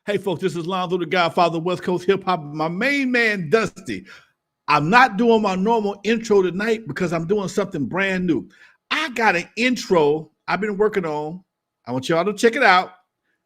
Hey, folks, this is Lonzo, the Godfather of West Coast Hip Hop. My main man, Dusty. I'm not doing my normal intro tonight because I'm doing something brand new. I got an intro I've been working on. I want y'all to check it out.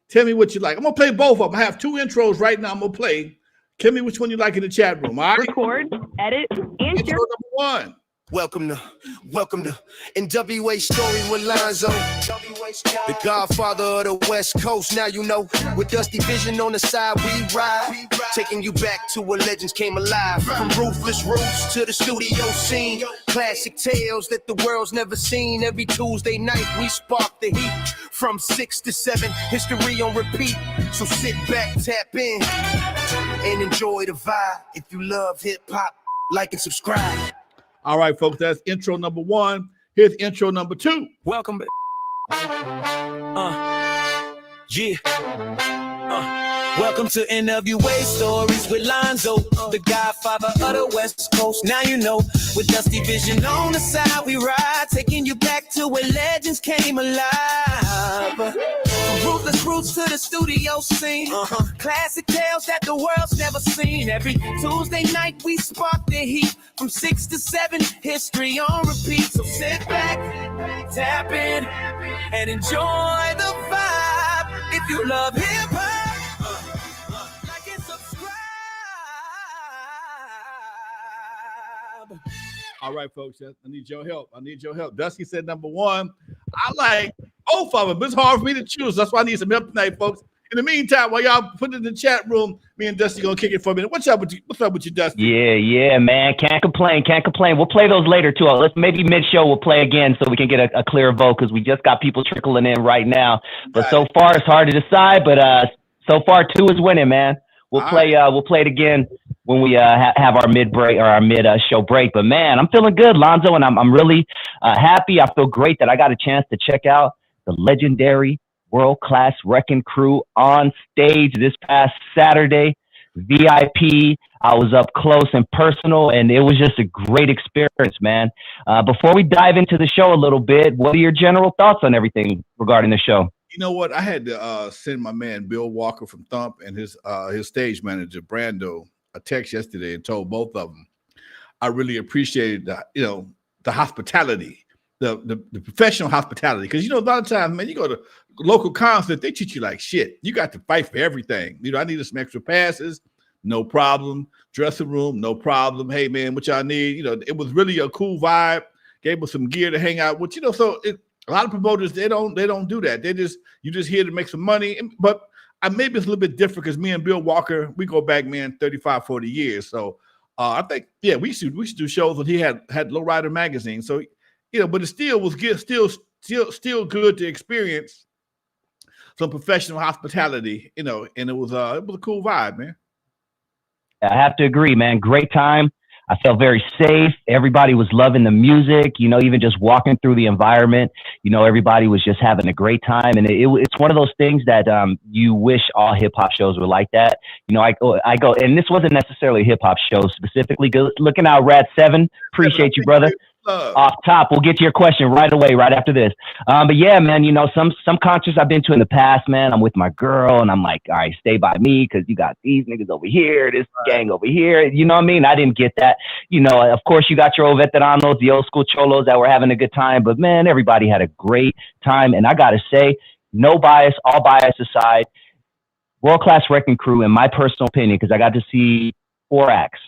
Tell me what you like. I'm going to play both of them. I have two intros right now I'm going to play. Tell me which one you like in the chat room, all right? Record, edit, and intro share. number one. Welcome to N.W.A. story with Lonzo, the Godfather of the West Coast. Now you know, with Dusty Vision on the side, we ride, taking you back to where legends came alive. From ruthless roots to the studio scene, classic tales that the world's never seen. Every Tuesday night we spark the heat. From 6 to 7, history on repeat. So sit back, tap in, and enjoy the vibe. If you love hip hop, like and subscribe. All right, folks, that's intro number one. Here's intro number two. Welcome back. Welcome to N.W.A. Stories with Lonzo, the Godfather of the West Coast. Now you know, with Dusty Vision on the side, we ride, taking you back to where legends came alive. From ruthless roots to the studio scene, classic tales that the world's never seen. Every Tuesday night we spark the heat. From 6 to 7, history on repeat. So sit back, tap in, and enjoy the vibe. If you love hip hop, like and subscribe. All right, folks, I need your help. Dusty said number one. I like both of them, but it's hard for me to choose. That's why I need some help tonight, folks. In the meantime, while y'all put it in the chat room, me and Dusty gonna kick it for a minute. What's up with you, Dusty? Yeah, man. Can't complain. We'll play those later too. Let's maybe mid-show we'll play again so we can get a clear vote because we just got people trickling in right now. But so far it's hard to decide. But so far 2 is winning, man. We'll play it again when we have our mid-break or our mid-show break. But man, I'm feeling good, Lonzo, and I'm really happy. I feel great that I got a chance to check out the legendary world-class Wrecking Crew on stage this past Saturday. VIP. I was up close and personal, and it was just a great experience, man. Before we dive into the show a little bit, what are your general thoughts on everything regarding the show? You know what? I had to send my man Bill Walker from Thump and his stage manager Brando a text yesterday and told both of them I really appreciated the hospitality. The professional hospitality, because a lot of times, man, you go to local concerts, they treat you like shit. You got to fight for everything. I needed some extra passes, no problem. Dressing room, no problem. Hey, man, what y'all need? It was really a cool vibe. Gave us some gear to hang out with. So a lot of promoters they don't do that. You just here to make some money. But maybe it's a little bit different because me and Bill Walker, we go back, man, 35, 40 years. So I think we should do shows when he had Lowrider magazine. So. But it still was good, still good to experience some professional hospitality, and it was a cool vibe, man. I have to agree, man. Great time. I felt very safe. Everybody was loving the music, even just walking through the environment, everybody was just having a great time. And it's one of those things that you wish all hip hop shows were like that. I go, and this wasn't necessarily a hip hop show specifically. Looking out, Rad 7, appreciate you, brother. Off top, we'll get to your question right away, right after this. But yeah, man, some concerts I've been to in the past, man, I'm with my girl and I'm like, all right, stay by me because you got these niggas over here, this gang over here. You know what I mean? I didn't get that. Of course, you got your old veteranos, the old school cholos that were having a good time. But man, everybody had a great time. And I got to say, no bias, all bias aside, world-class Wrecking Crew, in my personal opinion, because I got to see 4 acts.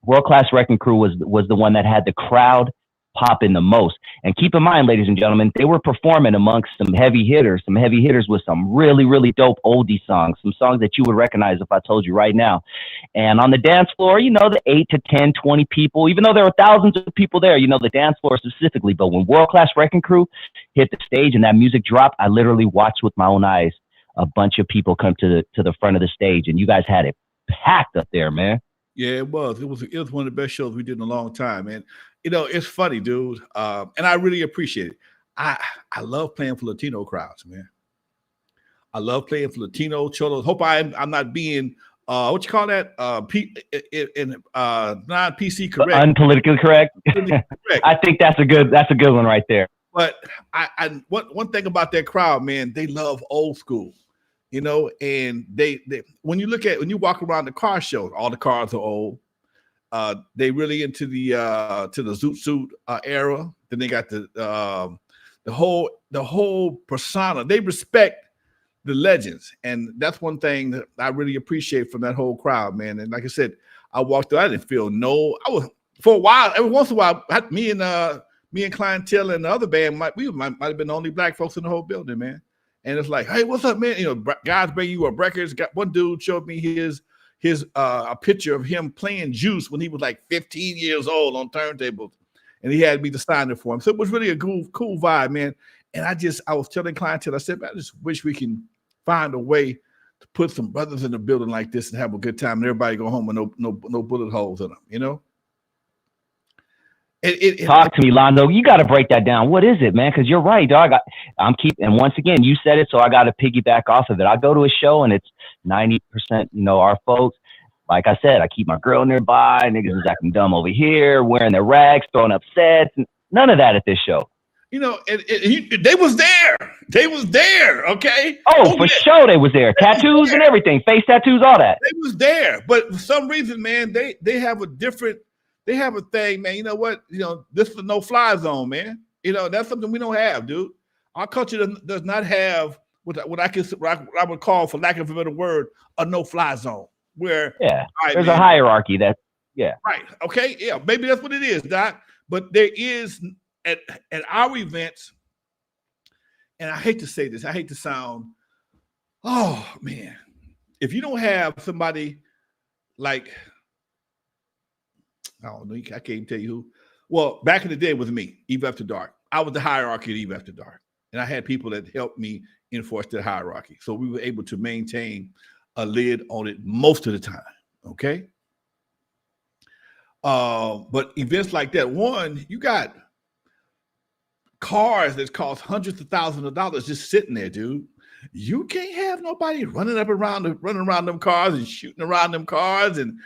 World-class Wrecking Crew was the one that had the crowd popping the most. And keep in mind, ladies and gentlemen, they were performing amongst some heavy hitters with some really, really dope oldie songs, some songs that you would recognize if I told you right now. And on the dance floor, the 8 to 10, 20 people, even though there were thousands of people there, the dance floor specifically. But when World-Class Wrecking Crew hit the stage and that music dropped, I literally watched with my own eyes a bunch of people come to the front of the stage, and you guys had it packed up there, man. Yeah, it was. It was one of the best shows we did in a long time, man. It's funny, dude, and I really appreciate it. I love playing for Latino crowds, man. I love playing for Latino cholos. Hope I'm not being what you call that non-PC correct, unpolitically correct. I think that's a good one right there. But one thing about that crowd, man, they love old school. you know, and they when you walk around the car shows, all the cars are old. They really into the Zoot Suit era. Then they got the whole persona. They respect the legends, and that's one thing that I really appreciate from that whole crowd, man. And like I said, I walked through. I didn't feel I was for a while. Every once in a while, me and clientele and the other band might have been the only black folks in the whole building, man. And it's like, hey, what's up, man? You know, guys bring you up records. Got one dude showed me his a picture of him playing Juice when he was like 15 years old on turntables, and he had me to sign it for him. So it was really a cool vibe, man. And I was telling clientele, I said, man, I just wish we can find a way to put some brothers in the building like this and have a good time, and everybody go home with no bullet holes in them, you know. Talk to me, Lonzo. You got to break that down. What is it, man? Because you're right, dog. And once again, you said it, so I got to piggyback off of it. I go to a show and it's 90%, our folks. Like I said, I keep my girl nearby. Niggas is acting dumb over here, wearing their rags, throwing up sets. None of that at this show. You know, they was there. They was there, okay? Oh, for sure they was there. Tattoos and everything, face tattoos, all that. They was there. But for some reason, man, they have a different. They have a thing, man. You know what? This is a no-fly zone, man. That's something we don't have, dude. Our culture does not have what I would call, for lack of a better word, a no-fly zone. Where there's a hierarchy. Right. Okay. Yeah. Maybe that's what it is, Doc. But there is at our events, and I hate to say this. I hate to sound. Oh man, if you don't have somebody like. I don't know. I can't tell you who. Well, back in the day it was me, Eve After Dark. I was the hierarchy of Eve After Dark. And I had people that helped me enforce that hierarchy. So we were able to maintain a lid on it most of the time. Okay. But events like that, one, you got cars that cost hundreds of thousands of dollars just sitting there, dude. You can't have nobody running around them cars and shooting around them cars and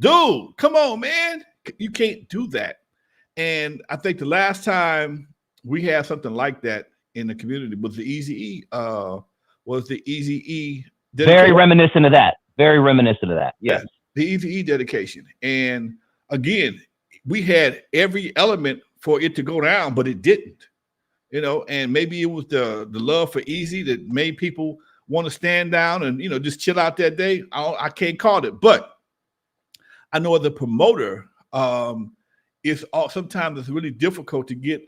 dude, come on, man. You can't do that. And I think the last time we had something like that in the community was the EAZY. Very reminiscent of that. Very reminiscent of that. Yes. The EAZY dedication. And again, we had every element for it to go down, but it didn't. And maybe it was the love for EAZY that made people want to stand down and just chill out that day. I can't call it, but I know as a promoter, sometimes it's really difficult to get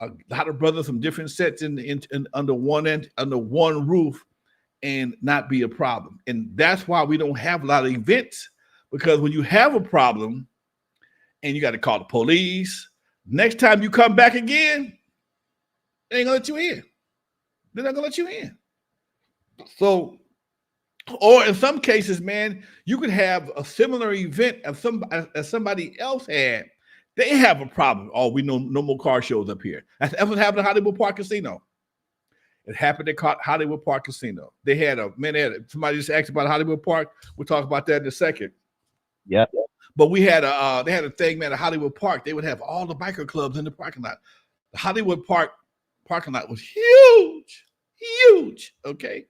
a lot of brothers from different sets in under one roof and not be a problem. And that's why we don't have a lot of events, because when you have a problem and you got to call the police, next time you come back again, they ain't gonna let you in. They're not gonna let you in. So. Or in some cases, man, you could have a similar event as somebody else had. They have a problem. Oh, we know no more car shows up here. That's what happened at Hollywood Park Casino. It happened at Hollywood Park Casino. They had somebody just asked about Hollywood Park. We'll talk about that in a second. Yeah. But they had a thing, man, at Hollywood Park. They would have all the biker clubs in the parking lot. The Hollywood Park parking lot was huge. Okay.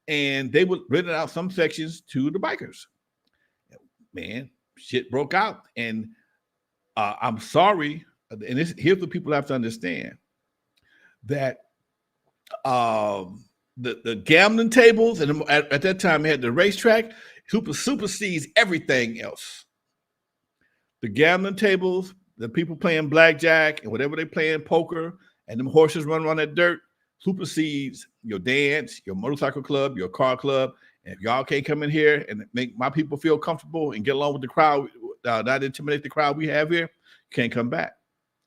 And they would rent out some sections to the bikers. Man, shit broke out. And I'm sorry. And here's what people have to understand. That the gambling tables, and at that time they had the racetrack, supersedes everything else. The gambling tables, the people playing blackjack and whatever they playing poker, and them horses running around that dirt, supersedes your dance, your motorcycle club, your car club. And if y'all can't come in here and make my people feel comfortable and get along with the crowd, not intimidate the crowd we have here, you can't come back.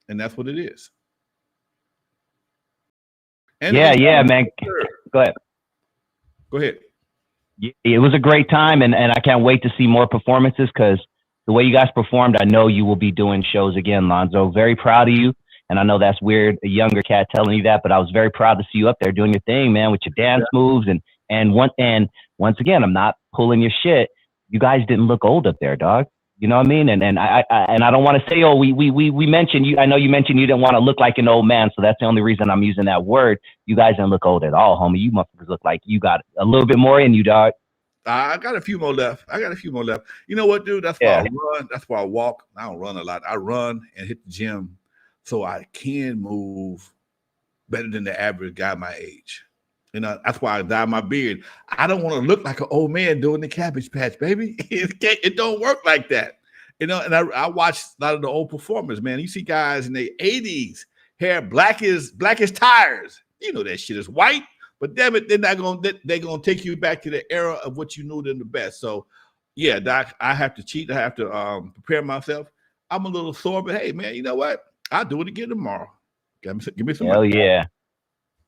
And that's what it is. And man. Go ahead. It was a great time, and I can't wait to see more performances, because the way you guys performed, I know you will be doing shows again, Lonzo. Very proud of you. And I know that's weird, a younger cat telling you that, but I was very proud to see you up there doing your thing, man, with your dance moves. And once again, I'm not pulling your shit. You guys didn't look old up there, dog. You know what I mean? And I don't want to say, oh, we mentioned you. I know you mentioned you didn't want to look like an old man, so that's the only reason I'm using that word. You guys didn't look old at all, homie. You motherfuckers look like you got a little bit more in you, dog. I got a few more left. You know what, dude? That's why I run. That's why I walk. I don't run a lot. I run and hit the gym so I can move better than the average guy my age. You know, that's why I dye my beard. I don't want to look like an old man doing the Cabbage Patch, baby. It don't work like that. You know, and I watch a lot of the old performers, man. You see guys in their 80s, hair black as tires. You know that shit is white, but damn it, they're gonna take you back to the era of what you knew them the best. So yeah, Doc, I have to cheat. I have to prepare myself. I'm a little sore, but hey, man, you know what? I'll do it again tomorrow. Give me some. Hell yeah.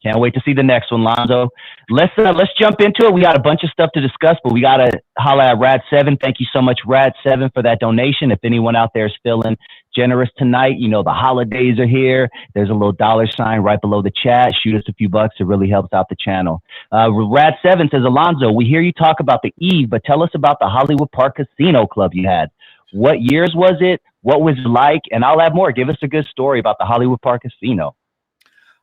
Can't wait to see the next one, Lonzo. Let's jump into it. We got a bunch of stuff to discuss, but we got to holler at Rad7. Thank you so much, Rad7, for that donation. If anyone out there is feeling generous tonight, you know, the holidays are here. There's a little $sign right below the chat. Shoot us a few bucks. It really helps out the channel. Rad7 says, Alonzo, we hear you talk about the Eve, but tell us about the Hollywood Park Casino Club you had. What years was it? What was it like? And I'll add more. Give us a good story about the Hollywood Park Casino.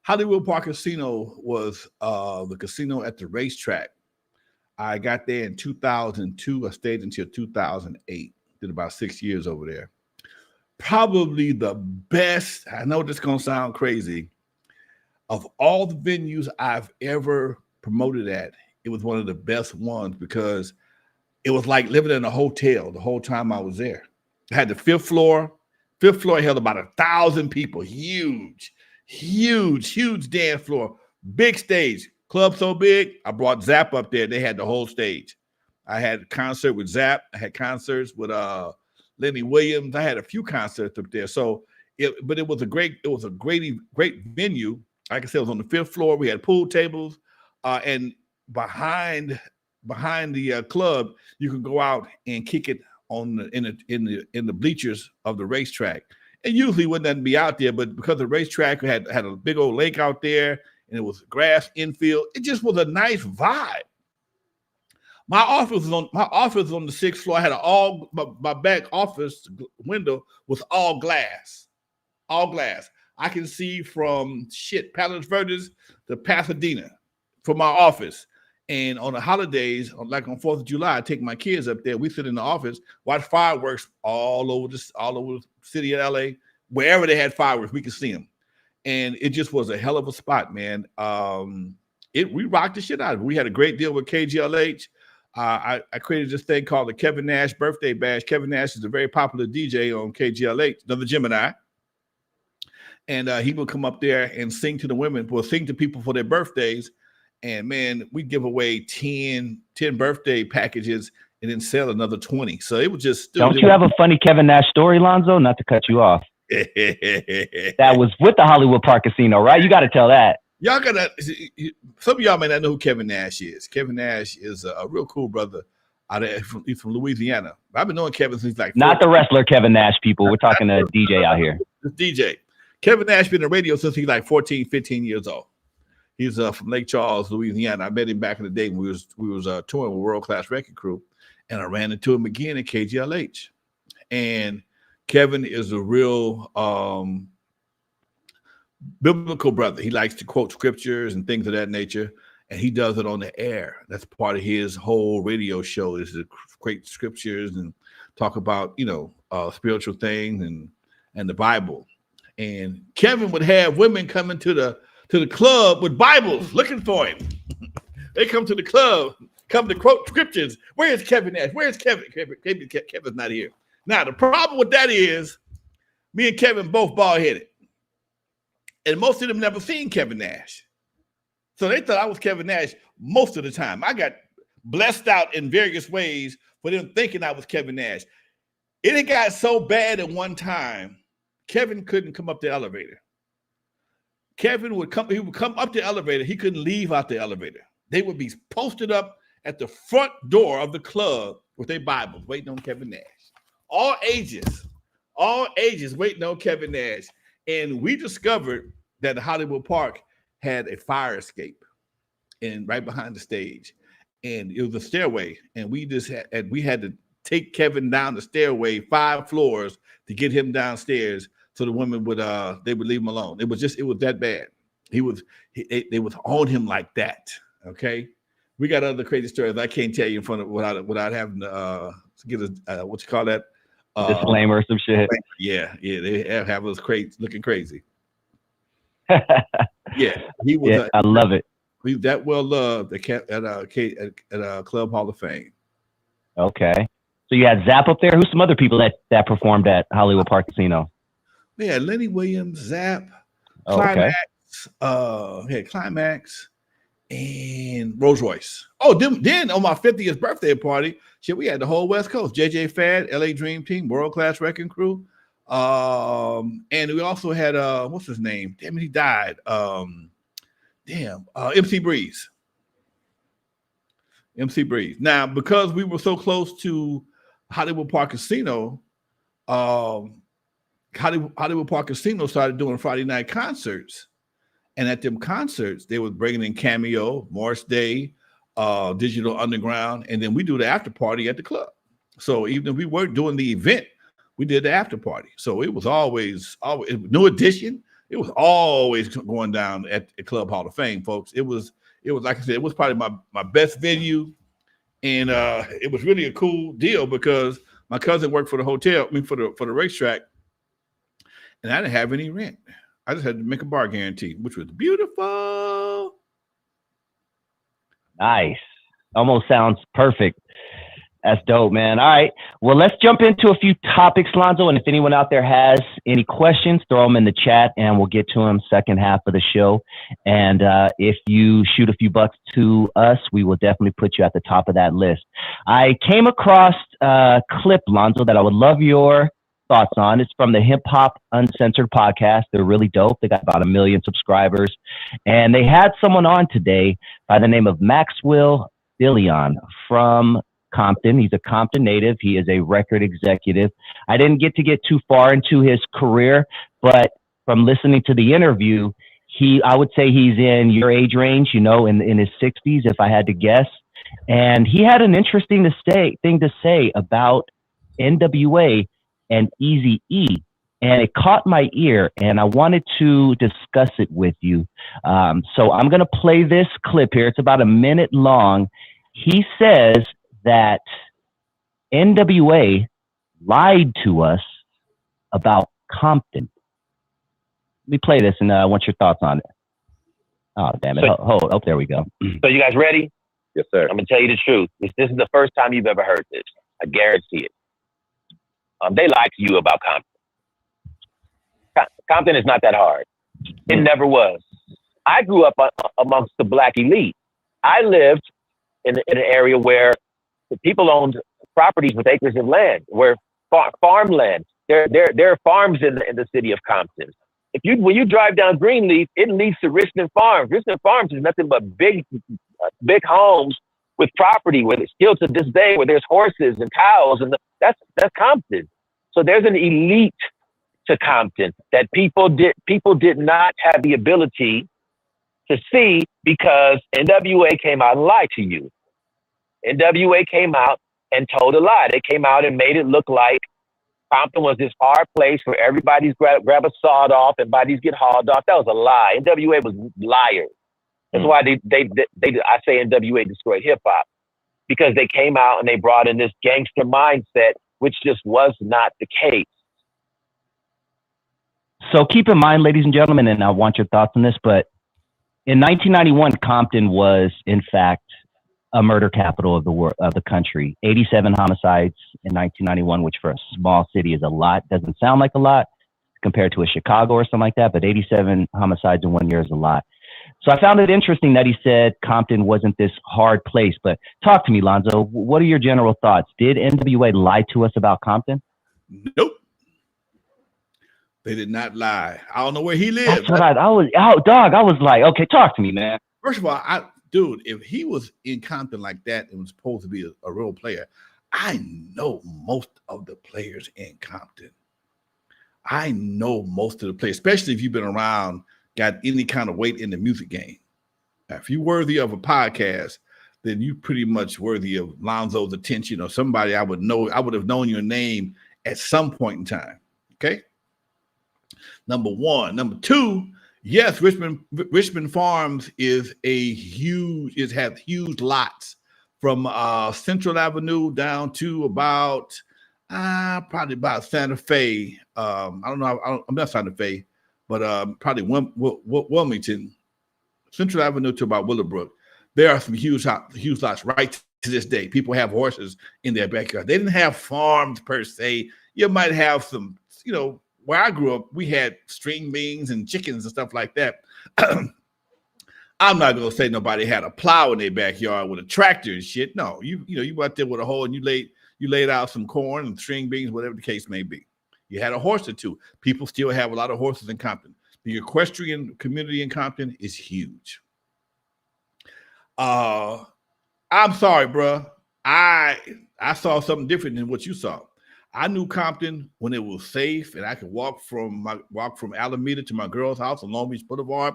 Hollywood Park Casino was the casino at the racetrack. I got there in 2002. I stayed until 2008. Did about 6 years over there. Probably the best, I know this is going to sound crazy, of all the venues I've ever promoted at, it was one of the best ones because it was like living in a hotel the whole time I was there. I had the fifth floor. Fifth floor held about 1,000 people. Huge dance floor. Big stage. Club so big, I brought Zap up there. They had the whole stage. I had a concert with Zap. I had concerts with Lenny Williams. I had a few concerts up there. So, but it was a great venue. Like I said, it was on the fifth floor. We had pool tables, and behind the club, you could go out and kick it in the bleachers of the racetrack. And usually wouldn't be out there, but because the racetrack had a big old lake out there and it was grass infield, it just was a nice vibe. My office was on the sixth floor. I had my back office window was all glass. I can see from Palos Verdes to Pasadena from my office. And on the holidays, like on 4th of July, I take my kids up there. We sit in the office, watch fireworks all over the city of LA. Wherever they had fireworks, we could see them. And it just was a hell of a spot, man. We rocked the shit out of it. We had a great deal with KGLH. I created this thing called the Kevin Nash Birthday Bash. Kevin Nash is a very popular DJ on KGLH, another Gemini. And he would come up there and sing to the women, sing to people for their birthdays. And man, we give away 10 birthday packages and then sell another 20. So it was just. Don't you have a funny Kevin Nash story, Lonzo? Not to cut you off. That was with the Hollywood Park Casino, right? You got to tell that. Y'all gotta. Some of y'all may not know who Kevin Nash is. Kevin Nash is a real cool brother. He's from Louisiana. I've been knowing Kevin since like. Not the wrestler Kevin Nash, people. We're talking to DJ out here. The DJ. Kevin Nash been in radio since he's like 14, 15 years old. He's from Lake Charles, Louisiana. I met him back in the day when we was touring with World Class Record Crew, and I ran into him again at KGLH. And Kevin is a real biblical brother. He likes to quote scriptures and things of that nature, and he does it on the air. That's part of his whole radio show is to create scriptures and talk about spiritual things and the Bible. And Kevin would have women coming to the club with Bibles looking for him. They come to the club, come to quote scriptures. Where is Kevin Nash? Where is Kevin? Kevin's not here. Now, the problem with that is me and Kevin both bald-headed. And most of them never seen Kevin Nash. So they thought I was Kevin Nash most of the time. I got blessed out in various ways for them thinking I was Kevin Nash. It got so bad at one time, Kevin couldn't come up the elevator. Kevin would come up the elevator. He couldn't leave out the elevator. They would be posted up at the front door of the club with their Bibles waiting on Kevin Nash. All ages waiting on Kevin Nash. And we discovered that the Hollywood Park had a fire escape right behind the stage. And it was a stairway. And we had to take Kevin down the stairway 5 floors to get him downstairs so the women would they would leave him alone. It was that bad. They was on him like that. Okay. We got other crazy stories I can't tell you in front of without having to get a what you call that disclaimer or some shit. Yeah, they have us looking crazy. Yeah, he was. Yeah, I love it. He was that well loved at Club Hall of Fame. Okay, so you had Zapp up there. Who's some other people that performed at Hollywood Park Casino? We had Lenny Williams, Zapp, okay. Climax. And Rolls Royce. Oh, then on my 50th birthday party, we had the whole West Coast. JJ Fad, LA Dream Team, World Class Wrecking Crew. And we also had what's his name? Damn it, he died. MC Breeze. MC Breeze. Now, because we were so close to Hollywood Park Casino, Hollywood Park Casino started doing Friday night concerts. And at them concerts, they were bringing in Cameo, Morris Day, Digital Underground, and then we do the after party at the club. So even if we weren't doing the event, we did the after party. So it was always New Edition. It was always going down at Club Hall of Fame, folks. It was like I said, it was probably my best venue, and it was really a cool deal because my cousin worked for the hotel, for the racetrack, and I didn't have any rent. I just had to make a bar guarantee, which was beautiful. Nice. Almost sounds perfect. That's dope, man. All right. Well, let's jump into a few topics, Lonzo. And if anyone out there has any questions, throw them in the chat and we'll get to them second half of the show. And if you shoot a few bucks to us, we will definitely put you at the top of that list. I came across a clip, Lonzo, that I would love your thoughts on. It's from the Hip Hop Uncensored podcast. They're really dope. They got about 1 million subscribers. And they had someone on today by the name of Maxwell Billion from Compton. He's a Compton native. He is a record executive. I didn't get too far into his career, but from listening to the interview, I would say he's in your age range, in his 60s, if I had to guess. And he had an interesting thing to say about N.W.A. and EAZY, and it caught my ear, and I wanted to discuss it with you. So I'm going to play this clip here. It's about 1 minute long. He says that N.W.A. lied to us about Compton. Let me play this, and I want your thoughts on it. Oh, damn it. Oh, there we go. So you guys ready? Yes, sir. I'm going to tell you the truth. This is the first time you've ever heard this. I guarantee it. They lied to you about Compton. Compton is not that hard. It never was. I grew up amongst the black elite. I lived in an area where the people owned properties with acres of land, where farmland. There are farms in the city of Compton. When you drive down Greenleaf, it leads to Richmond Farms. Richmond Farms is nothing but big homes with property where it's still to this day where there's horses and cows, and that's Compton. So there's an elite to Compton that people did not have the ability to see because N.W.A. came out and lied to you. N.W.A. came out and told a lie. They came out and made it look like Compton was this hard place where everybody's grab a sawed off and bodies get hauled off. That was a lie. N.W.A. was liars. That's why I say N.W.A. destroyed hip hop, because they came out and they brought in this gangster mindset, which just was not the case. So keep in mind, ladies and gentlemen, and I want your thoughts on this, but in 1991, Compton was, in fact, a murder capital of the country. 87 homicides in 1991, which for a small city is a lot. Doesn't sound like a lot compared to a Chicago or something like that, but 87 homicides in 1 year is a lot. So I found it interesting that he said Compton wasn't this hard place. But talk to me, Lonzo. What are your general thoughts? Did N.W.A. lie to us about Compton? Nope. They did not lie. I don't know where he lived. That's what I was like, okay, talk to me, man. First of all, dude, if he was in Compton like that and was supposed to be a real player, I know most of the players in Compton. I know most of the players, especially if you've been around, got any kind of weight in the music game. Now, if you're worthy of a podcast, then you pretty much worthy of Lonzo's attention or somebody I would know. I would have known your name at some point in time. Okay. Number one. Number two, yes, Richmond Farms is has huge lots from Central Avenue down to about probably about Santa Fe. I don't know. I'm not Santa Fe, but probably Wilmington, Central Avenue to about Willowbrook. There are some huge lots right to this day. People have horses in their backyard. They didn't have farms per se. You might have some, where I grew up, we had string beans and chickens and stuff like that. I'm not gonna say nobody had a plow in their backyard with a tractor and shit. No, you out there with a hoe and you laid out some corn and string beans, whatever the case may be. You had a horse or two. People still have a lot of horses in Compton. The equestrian community in Compton is huge. I'm sorry, bro. I saw something different than what you saw. I knew Compton when it was safe and I could walk from Alameda to my girl's house on Long Beach Boulevard.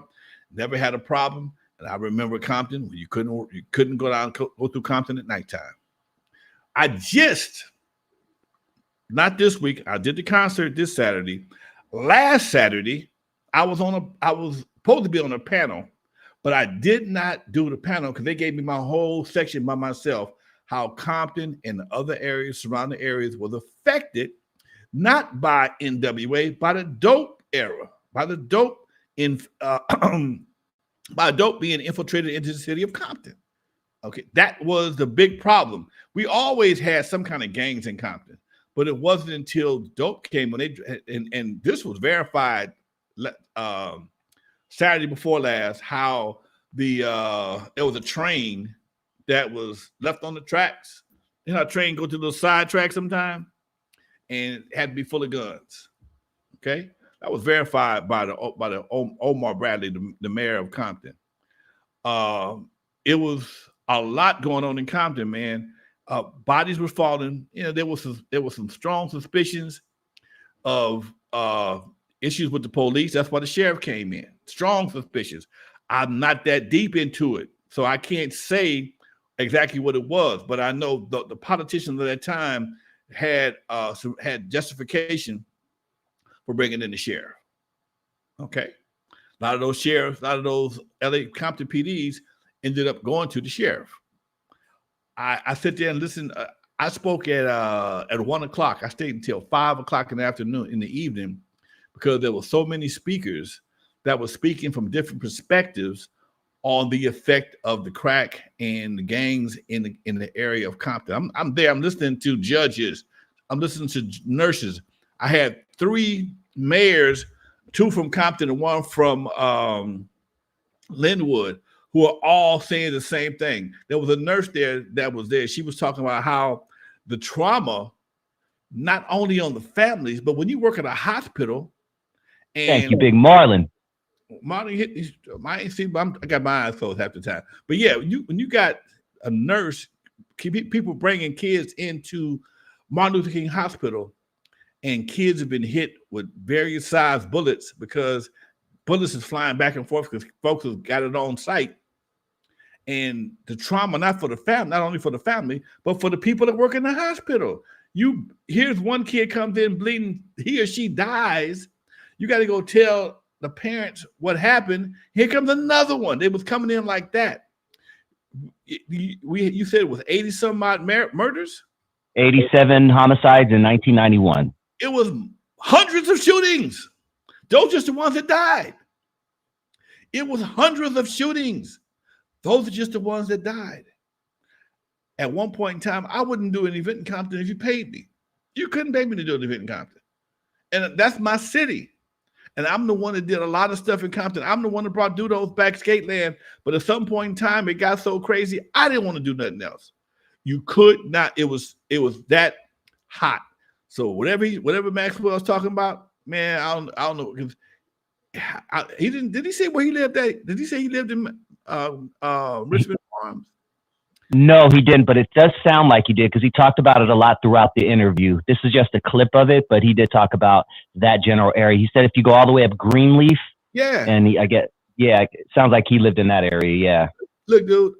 Never had a problem. And I remember Compton when you couldn't go through Compton at nighttime. Not this week. I did the concert this Saturday. Last Saturday, I was supposed to be on a panel, but I did not do the panel because they gave me my whole section by myself, how Compton and the other areas, surrounding areas, was affected not by N.W.A, by the dope era, by the dope by dope being infiltrated into the city of Compton. Okay, that was the big problem. We always had some kind of gangs in Compton, but it wasn't until dope came when and this was verified Saturday before last, how there was a train that was left on the tracks. You know, a train go to the side track sometime and it had to be full of guns. Okay. That was verified by the Omar Bradley, the mayor of Compton. It was a lot going on in Compton, man. Bodies were falling. There was some strong suspicions of issues with the police. That's why the sheriff came in. Strong suspicions. I'm not that deep into it, so I can't say exactly what it was. But I know the politicians at that time had justification for bringing in the sheriff. Okay. A lot of those sheriffs, a lot of those LA Compton PDs ended up going to the sheriff. I sit there and listen. I spoke at 1:00. I stayed until 5:00 in the afternoon, in the evening, because there were so many speakers that were speaking from different perspectives on the effect of the crack and the gangs in the area of Compton. I'm there. I'm listening to judges. I'm listening to nurses. I had 3 mayors, 2 from Compton and 1 from Linwood, who are all saying the same thing. There was a nurse there that was there. She was talking about how the trauma, not only on the families, but when you work at a hospital. And thank you, Big Marlon. Marlon hit my see, I got my eyes closed half the time. But yeah, when you got a nurse, people bringing kids into Martin Luther King Hospital, and kids have been hit with various size bullets because bullets is flying back and forth because folks have got it on site. And the trauma, not only for the family, but for the people that work in the hospital. Here's one kid comes in bleeding, he or she dies. You got to go tell the parents what happened. Here comes another one. They was coming in like that. You said it was 80 some odd murders? 87 homicides in 1991. It was hundreds of shootings. Those are just the ones that died. It was hundreds of shootings. Those are just the ones that died. At one point in time, I wouldn't do an event in Compton if you paid me. You couldn't pay me to do an event in Compton. And that's my city. And I'm the one that did a lot of stuff in Compton. I'm the one that brought Dudos back Skateland. But at some point in time, it got so crazy, I didn't want to do nothing else. You could not. It was that hot. So whatever Maxwell was talking about, man, I don't know. He didn't. Did he say where he lived at? Did he say he lived in Richmond Farms? No, he didn't, but it does sound like he did because he talked about it a lot throughout the interview. This is just a clip of it, but he did talk about that general area. He said if you go all the way up Greenleaf, yeah, and it sounds like he lived in that area. Yeah. Look, dude,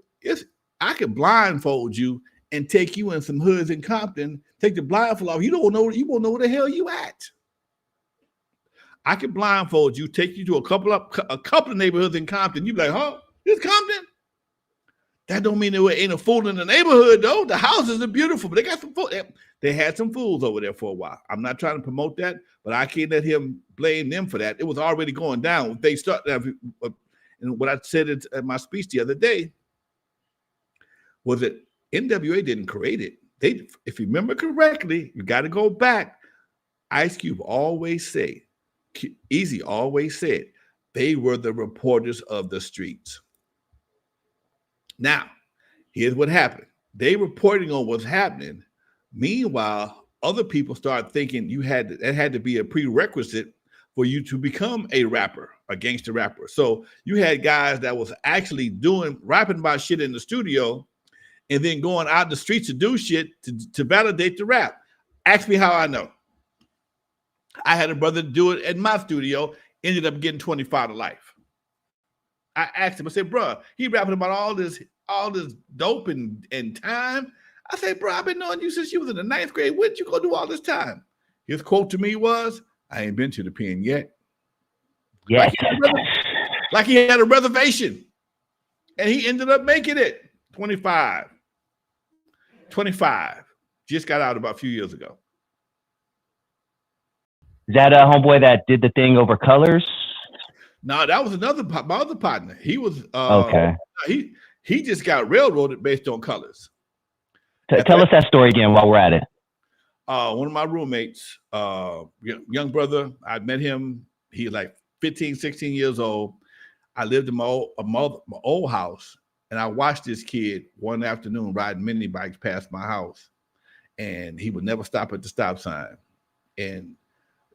I could blindfold you and take you in some hoods in Compton, take the blindfold off. You won't know where the hell you at. I could blindfold you, take you to a couple of neighborhoods in Compton. You be like, huh? This Compton? That don't mean there ain't a fool in the neighborhood, though. The houses are beautiful, but they got some fools. They had some fools over there for a while. I'm not trying to promote that, but I can't let him blame them for that. It was already going down. They started, and what I said at my speech the other day was that N.W.A. didn't create it. If you remember correctly, you got to go back. Ice Cube always said, EAZY always said, they were the reporters of the streets. Now, here's what happened. They reporting on what's happening. Meanwhile, other people started thinking that had to be a prerequisite for you to become a rapper, a gangster rapper. So you had guys that was actually rapping about shit in the studio and then going out the streets to do shit to validate the rap. Ask me how I know. I had a brother do it at my studio, ended up getting 25 to life. I asked him, I said, bro, he rapping about all this dope and time. I said, bro, I've been knowing you since you was in the 9th grade. What you gonna do all this time? His quote to me was, I ain't been to the pen yet. Yes. Like he had a reservation. And he ended up making it. 25. Just got out about a few years ago. Is that a homeboy that did the thing over Colors? No, that was my other partner. He was okay. He just got railroaded based on Colors. Tell us that story again while we're at it. One of my roommates, young brother, I met him. He was like 15, 16 years old. I lived in my old house, and I watched this kid one afternoon riding mini bikes past my house, and he would never stop at the stop sign. And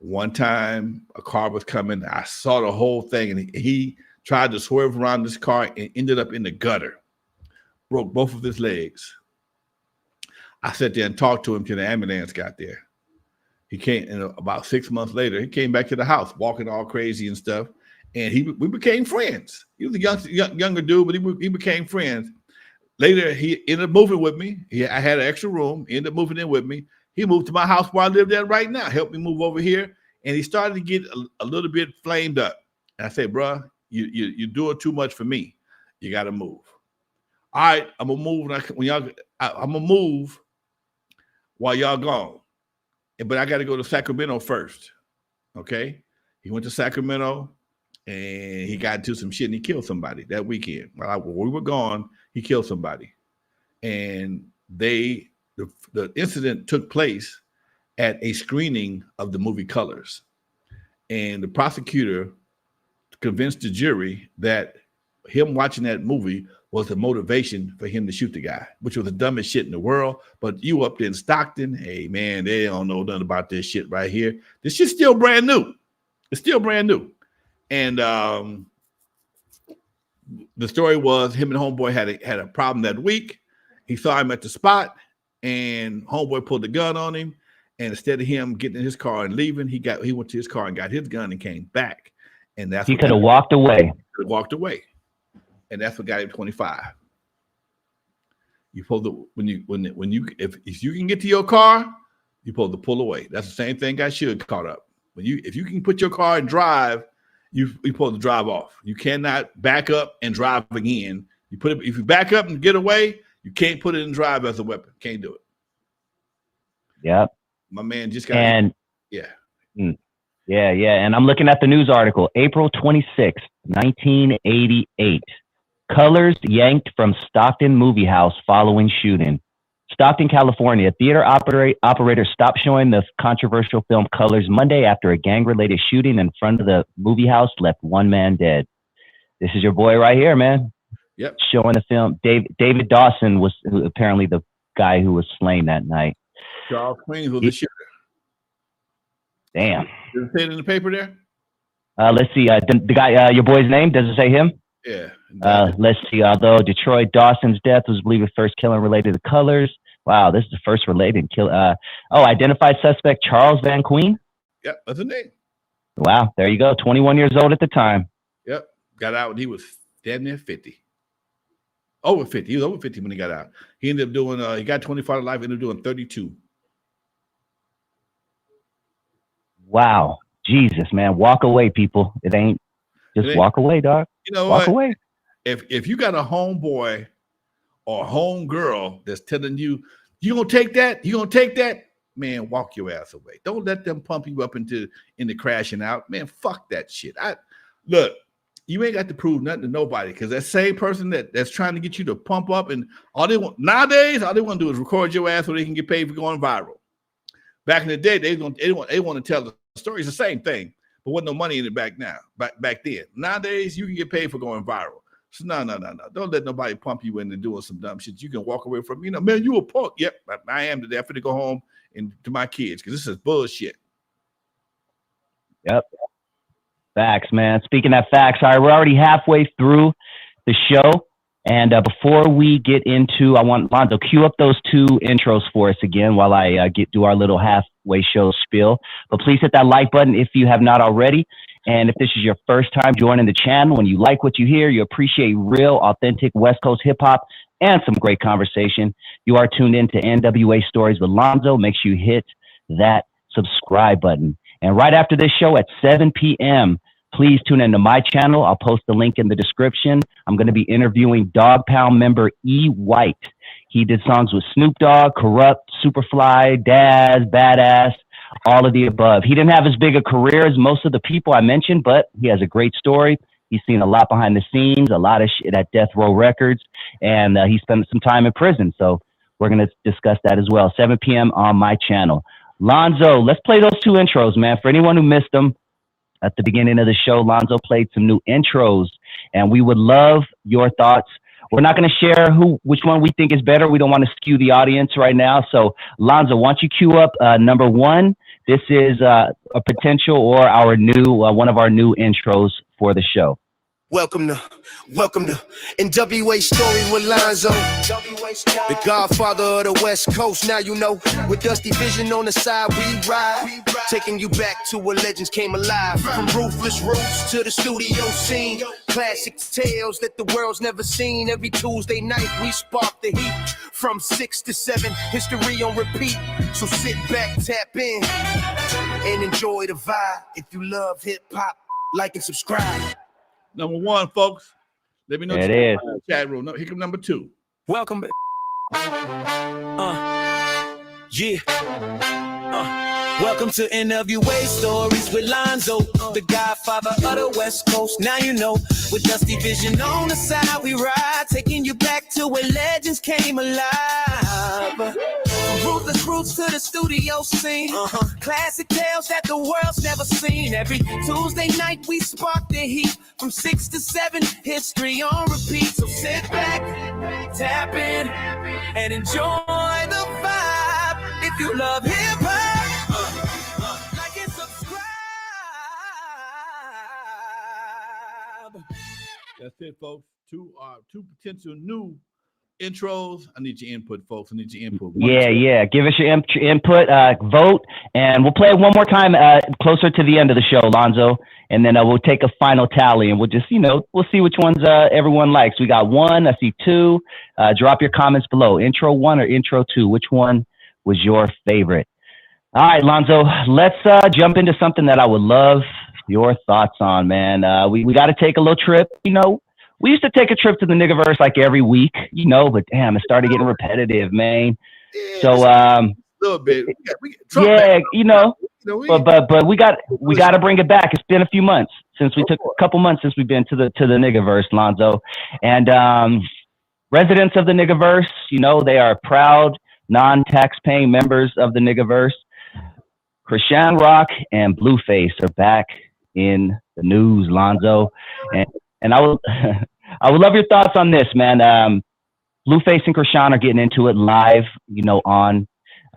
one time a car was coming. I saw the whole thing, and he tried to swerve around this car and ended up in the gutter. Broke both of his legs. I sat there and talked to him till the ambulance got there. He came, and about 6 months later, he came back to the house, walking all crazy and stuff. And we became friends. He was a younger dude, but he became friends. Later, he ended up moving with me. I had an extra room. He ended up moving in with me. He moved to my house where I live there right now, helped me move over here. And he started to get a little bit flamed up. And I said, bro, you're doing too much for me. You got to move. All right, I'm going to move. I'm going to move while y'all gone. But I got to go to Sacramento first. Okay? He went to Sacramento, and he got into some shit, and he killed somebody that weekend. While we were gone, he killed somebody. And the incident took place at a screening of the movie Colors. And the prosecutor convinced the jury that him watching that movie was the motivation for him to shoot the guy, which was the dumbest shit in the world. But you up there in Stockton, hey, man, they don't know nothing about this shit right here. This shit's still brand new. It's still brand new. And the story was him and homeboy had a problem that week. He saw him at the spot, and homeboy pulled the gun on him. And instead of him getting in his car and leaving, he went to his car and got his gun and came back. And that's he could have walked away. Walked away. And that's what got him 25. You supposed to if you can get to your car, you're supposed to pull away. That's the same thing got Suge caught up. If you can put your car and drive, you're supposed to drive off. You cannot back up and drive again. If you back up and get away, you can't put it in drive as a weapon. Can't do it. Yep. My man just got Yeah. And I'm looking at the news article, April 26th, 1988. Colors yanked from Stockton movie house following shooting. Stockton, California, theater operator stopped showing the controversial film Colors Monday after a gang-related shooting in front of the movie house left one man dead. This is your boy right here, man. Yep. Showing the film. David Dawson was apparently the guy who was slain that night. Charles Queen was the shooter. Damn. Does it say it in the paper there? Let's see. The guy, your boy's name, does it say him? Yeah. Let's see. Although Detroit Dawson's death was believed the first killing related to Colors. Wow, this is the first related kill. Identified suspect Charles Van Queen. Yep, that's the name. Wow, there you go. 21 years old at the time. Yep, got out when he was damn near 50. Over 50. He was over 50 when he got out. He ended up doing, he got 25 to life, ended up doing 32. Wow. Jesus, man. Walk away, people. It ain't just walk away, dog. You know walk what? away. If you got a homeboy or a homegirl that's telling you, you gonna take that, man, walk your ass away. Don't let them pump you up into crashing out. Man, fuck that shit. Look, you ain't got to prove nothing to nobody, because that same person that's trying to get you to pump up, and nowadays all they want to do is record your ass so they can get paid for going viral. Back in the day, they want to tell the story. It's the same thing, but wasn't no money in it back then. Nowadays, you can get paid for going viral. So no. Don't let nobody pump you into doing some dumb shit. You can walk away from, man, you a punk. Yep, I am today. I'm finna go home and to my kids, because this is bullshit. Yep. Facts, man. Speaking of facts, all right, we're already halfway through the show. And before we get into, I want Lonzo, cue up those 2 intros for us again while I do our little halfway show spiel. But please hit that like button if you have not already. And if this is your first time joining the channel and you like what you hear, you appreciate real, authentic West Coast hip hop and some great conversation, you are tuned in to NWA Stories with Lonzo. Make sure you hit that subscribe button. And right after this show at 7 p.m., please tune into my channel. I'll post the link in the description. I'm going to be interviewing Dog Pound member E. White. He did songs with Snoop Dogg, Corrupt, Superfly, Daz, Badass, all of the above. He didn't have as big a career as most of the people I mentioned, but he has a great story. He's seen a lot behind the scenes, a lot of shit at Death Row Records, and he spent some time in prison. So we're going to discuss that as well. 7 p.m. on my channel. Lonzo, let's play those 2 intros, man. For anyone who missed them, at the beginning of the show, Lonzo played some new intros, and we would love your thoughts. We're not going to share which one we think is better. We don't want to skew the audience right now. So, Lonzo, why don't you cue up number 1? This is a potential or our new one of our new intros for the show. Welcome to N.W.A. Story with Lonzo, the godfather of the West Coast. Now you know, with Dusty Vision on the side, we ride, taking you back to where legends came alive. From ruthless roots to the studio scene, classic tales that the world's never seen. Every Tuesday night we spark the heat, from 6 to 7, history on repeat. So sit back, tap in, and enjoy the vibe. If you love hip hop, like and subscribe. Number 1, folks. Let me know. It is. Chat room. Here come number 2. Welcome back. Yeah. Welcome to N.W.A. Stories with Lonzo, the godfather of the West Coast. Now you know, with Dusty Vision on the side, we ride, taking you back to where legends came alive. From ruthless roots to the studio scene, classic tales that the world's never seen. Every Tuesday night we spark the heat, from 6 to 7, history on repeat. So sit back, tap in, and enjoy the vibe. If you love hip hop, like and subscribe. That's it, folks. 2 potential new intros. I need your input, folks. I need your input. Yeah. Give us your input, vote, and we'll play it one more time closer to the end of the show, Lonzo, and then we'll take a final tally, and we'll just, we'll see which ones everyone likes. We got 1, I see 2. Drop your comments below. Intro 1 or intro 2? Which one was your favorite? All right, Lonzo, let's jump into something that I would love your thoughts on, man. We got to take a little trip. We used to take a trip to the Niggaverse like every week, but damn, it started getting repetitive, man. Yeah, so a little bit. But we got to bring it back. It's been a few months since we took a couple months since we've been to the Niggaverse, Lonzo, and residents of the Niggaverse, they are proud non-tax-paying members of the Niggaverse. Krishan Rock and Blueface are back in the news, Lonzo, and I would I would love your thoughts on this, man. Blueface and Krishan are getting into it live, on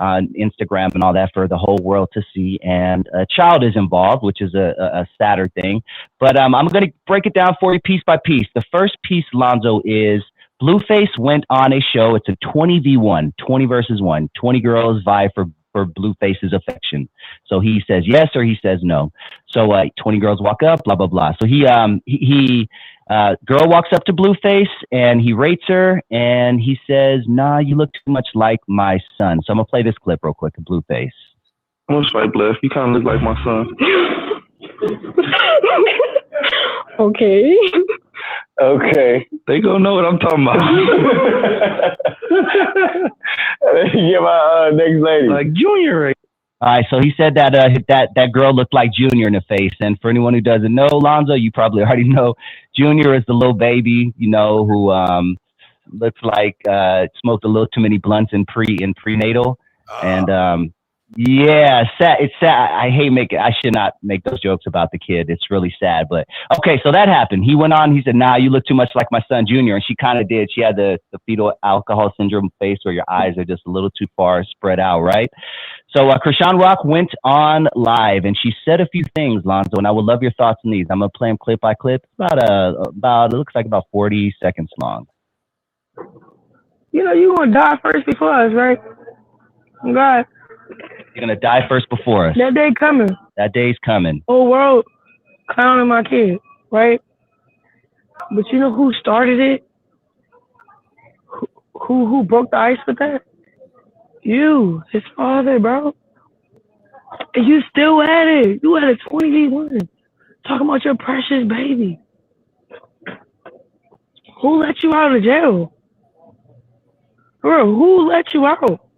Instagram and all that for the whole world to see, and a child is involved, which is a sadder thing. But I'm going to break it down for you piece by piece. The first piece, Lonzo, is Blueface went on a show. It's a 20v1, 20 versus 1. 20 girls vie for Blueface's affection. So he says yes or he says no. So 20 girls walk up, blah blah blah. So he Girl walks up to Blueface and he rates her and he says, "Nah, you look too much like my son." So I'm gonna play this clip real quick of Blueface. I'm gonna swipe left. You kind of look like my son. Okay. Okay. They gonna know what I'm talking about. Yeah, my next lady. Like Junior. All right, so he said that that girl looked like Junior in the face, and for anyone who doesn't know, Lonzo, you probably already know, Junior is the little baby, you know, who looks like smoked a little too many blunts in prenatal, and yeah, sad. It's sad. I hate making. I should not make those jokes about the kid. It's really sad. But okay, so that happened. He went on. He said, "Nah, you look too much like my son Junior," and she kind of did. She had the fetal alcohol syndrome face where your eyes are just a little too far spread out, right? So Krishan Rock went on live and she said a few things, Lonzo, and I would love your thoughts on these. I'm gonna play them clip by clip. About it looks like about 40 seconds long. You know you gonna die first before us, right? God. You're gonna die first before us. That day coming. That day's coming. Whole world clowning my kid, right? But you know who started it? Who broke the ice with that? You, his father, bro. And you still at it. You at a 20v1. Talking about your precious baby. Who let you out of jail? Bro, who let you out?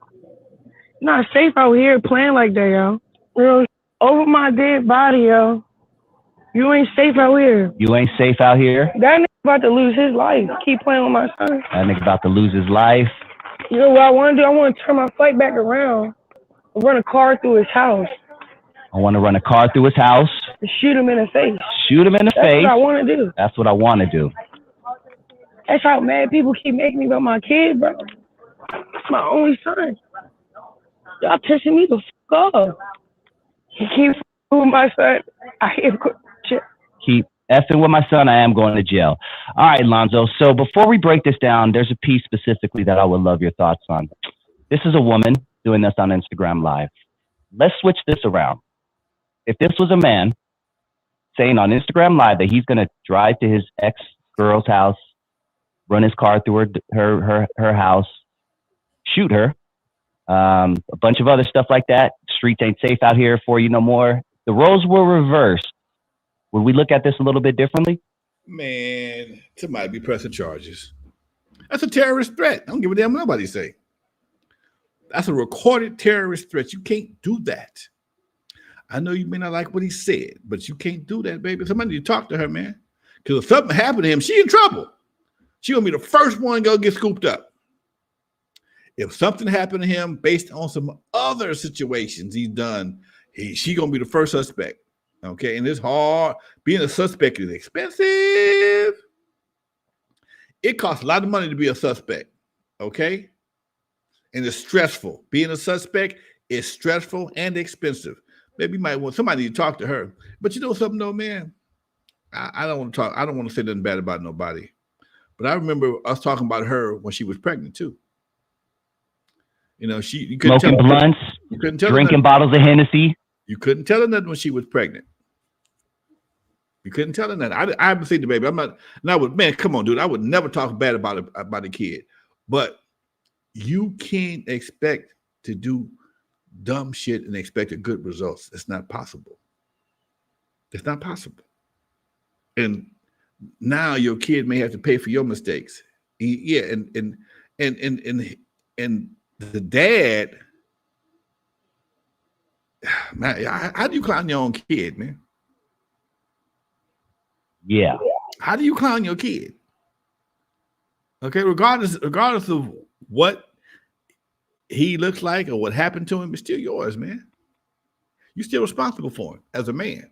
Not safe out here playing like that, yo. Real over my dead body, yo. You ain't safe out here. You ain't safe out here. That nigga about to lose his life. Keep playing with my son. That nigga about to lose his life. You know what I want to do? I want to turn my fight back around and run a car through his house. I want to run a car through his house. And shoot him in the face. Shoot him in the face. That's what I want to do. That's what I want to do. That's how mad people keep making me about my kid, bro. It's my only son. Y'all pissing me the fuck off. He keeps with my son. I hate shit. Keep effing with my son. I am going to jail. All right, Lonzo. So before we break this down, there's a piece specifically that I would love your thoughts on. This is a woman doing this on Instagram Live. Let's switch this around. If this was a man saying on Instagram Live that he's going to drive to his ex-girl's house, run his car through her house, shoot her, a bunch of other stuff like that. Streets ain't safe out here for you no more. The roles were reversed. Would we look at this a little bit differently? Man, somebody be pressing charges. That's a terrorist threat. I don't give a damn what nobody say. That's a recorded terrorist threat. You can't do that. I know you may not like what he said, but you can't do that, baby. Somebody need to talk to her, man. Because if something happened to him, she in trouble. She gonna be the first one to go get scooped up. If something happened to him based on some other situations he's done, she gonna be the first suspect. Okay, and it's hard. Being a suspect is expensive. It costs a lot of money to be a suspect. Okay, and it's stressful. Being a suspect is stressful and expensive. Maybe you might want somebody to talk to her. But you know something though, man? I don't want to talk. I don't want to say nothing bad about nobody. But I remember us talking about her when she was pregnant too. You know, you couldn't smoking tell blunts, you couldn't tell drinking bottles of Hennessy. You couldn't tell her nothing when she was pregnant. You couldn't tell her nothing. I haven't seen the baby. I'm not. Now, man, come on, dude. I would never talk bad about a kid. But you can't expect to do dumb shit and expect a good results. It's not possible. It's not possible. And now your kid may have to pay for your mistakes. And the dad, man, how do you clown your own kid, man? Yeah. How do you clown your kid? Okay, regardless of what he looks like or what happened to him, it's still yours, man. You're still responsible for him as a man.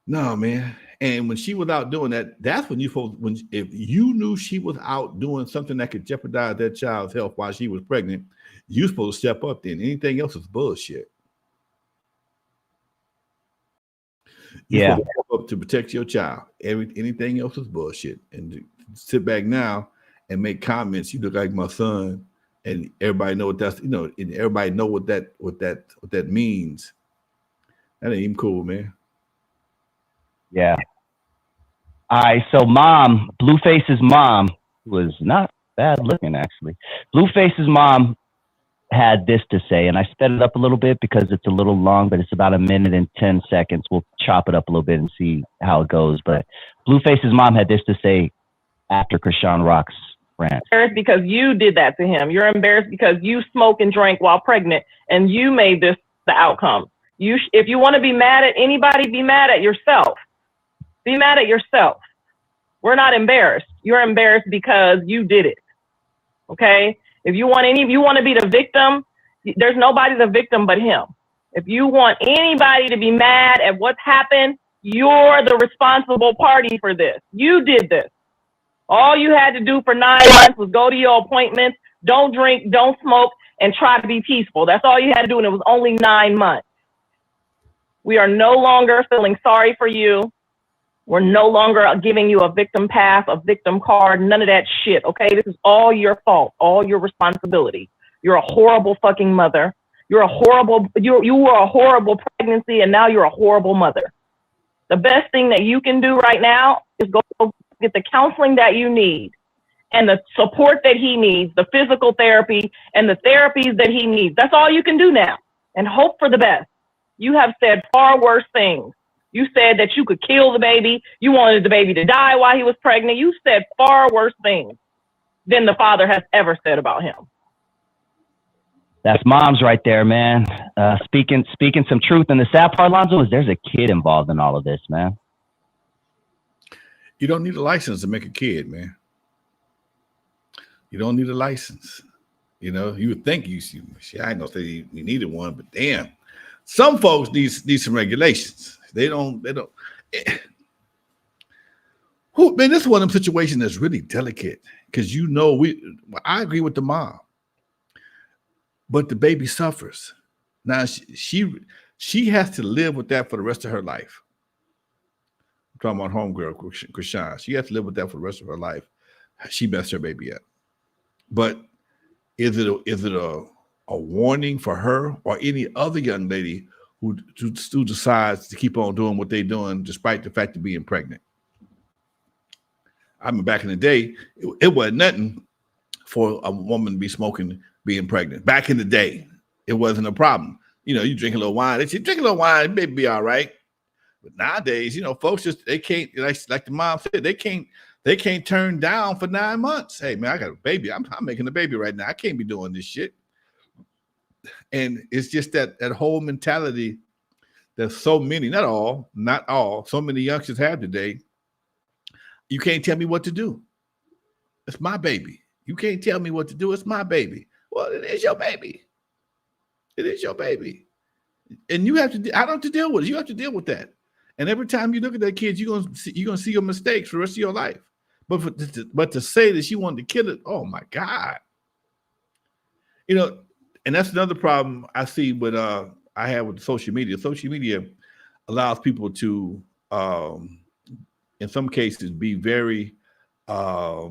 No, man. And when she was out doing that, that's when if you knew she was out doing something that could jeopardize that child's health while she was pregnant, you're supposed to step up then. Anything else is bullshit. You're supposed to step up to protect your child. Anything else is bullshit. And to sit back now and make comments, you look like my son, and everybody know what that's, and everybody know what that means. That ain't even cool, man. Yeah. All right, so mom, Blueface's mom was not bad looking actually. Blueface's mom had this to say, and I sped it up a little bit because it's a little long, but it's about 1 minute and 10 seconds. We'll chop it up a little bit and see how it goes. But Blueface's mom had this to say after Krishan Rock's rant. Embarrassed because you did that to him. You're embarrassed because you smoked and drank while pregnant, and you made this the outcome. If you want to be mad at anybody, be mad at yourself. Be mad at yourself. We're not embarrassed. You're embarrassed because you did it. Okay? If you want to be the victim, there's nobody the victim but him. If you want anybody to be mad at what's happened, you're the responsible party for this. You did this. All you had to do for 9 months was go to your appointments, don't drink, don't smoke, and try to be peaceful. That's all you had to do, and it was only 9 months. We are no longer feeling sorry for you. We're no longer giving you a victim pass, a victim card, none of that shit, okay? This is all your fault, all your responsibility. You're a horrible fucking mother. You were a horrible pregnancy, and now you're a horrible mother. The best thing that you can do right now is go get the counseling that you need and the support that he needs, the physical therapy and the therapies that he needs. That's all you can do now, and hope for the best. You have said far worse things. You said that you could kill the baby. You wanted the baby to die while he was pregnant. You said far worse things than the father has ever said about him. That's moms right there, man. Speaking some truth. And the sad part, Lonzo, is there's a kid involved in all of this, man. You don't need a license to make a kid, man. You don't need a license. You know, you would think you I ain't gonna say you needed one, but damn, some folks need some regulations. They don't. Man, this is one of them situations that's really delicate because I agree with the mom, but the baby suffers. Now she has to live with that for the rest of her life. I'm talking about homegirl Krishan. She has to live with that for the rest of her life. She messed her baby up. But is it a warning for her or any other young lady who decides to keep on doing what they're doing despite the fact of being pregnant? I mean, back in the day, it wasn't nothing for a woman to be smoking, being pregnant. Back in the day, it wasn't a problem. You know, you drink a little wine. If you drink a little wine, maybe be all right. But nowadays, you know, folks they can't, like the mom said, they can't turn down for 9 months. Hey, man, I got a baby. I'm making a baby right now. I can't be doing this shit. And it's just that whole mentality that so many, not all, so many youngsters have today. You can't tell me what to do. It's my baby. You can't tell me what to do. It's my baby. Well, it is your baby. It is your baby. And you have to, I don't have to deal with it. You have to deal with that. And every time you look at that kid, you're gonna see your mistakes for the rest of your life. But to say that she wanted to kill it, oh my God. You know, and that's another problem I see with I have with social media. Social media allows people to in some cases be very go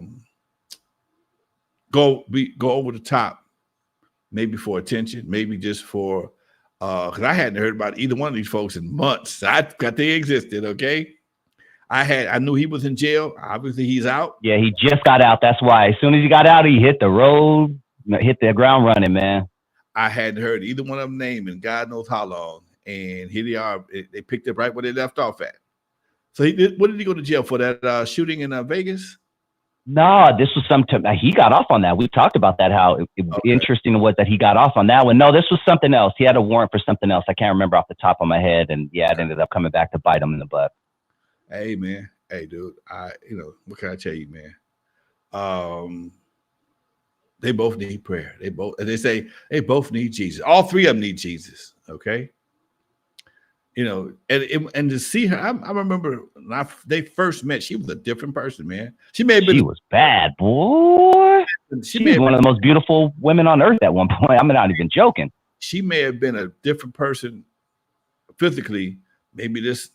over the top, maybe for attention, maybe just for because I hadn't heard about either one of these folks in months. I got they existed, okay? I knew he was in jail. Obviously, he's out. Yeah, he just got out. That's why. As soon as he got out, he hit the road, hit the ground running, man. I hadn't heard either one of them name in God knows how long. And here they are. They picked up right where they left off at. So what did he go to jail for? That shooting in Vegas? No, this was he got off on that. We talked about that, how interesting it was that he got off on that one. No, this was something else. He had a warrant for something else. I can't remember off the top of my head. And yeah, it ended up coming back to bite him in the butt. Hey, man. Hey, dude. What can I tell you, man? They both need prayer. They say they both need Jesus. All three of them need Jesus. Okay. You know, and to see her, I remember when they first met, she was a different person, man. She was bad, boy. She was one of the most beautiful women on earth at one point. I'm not even joking. She may have been a different person physically. Maybe this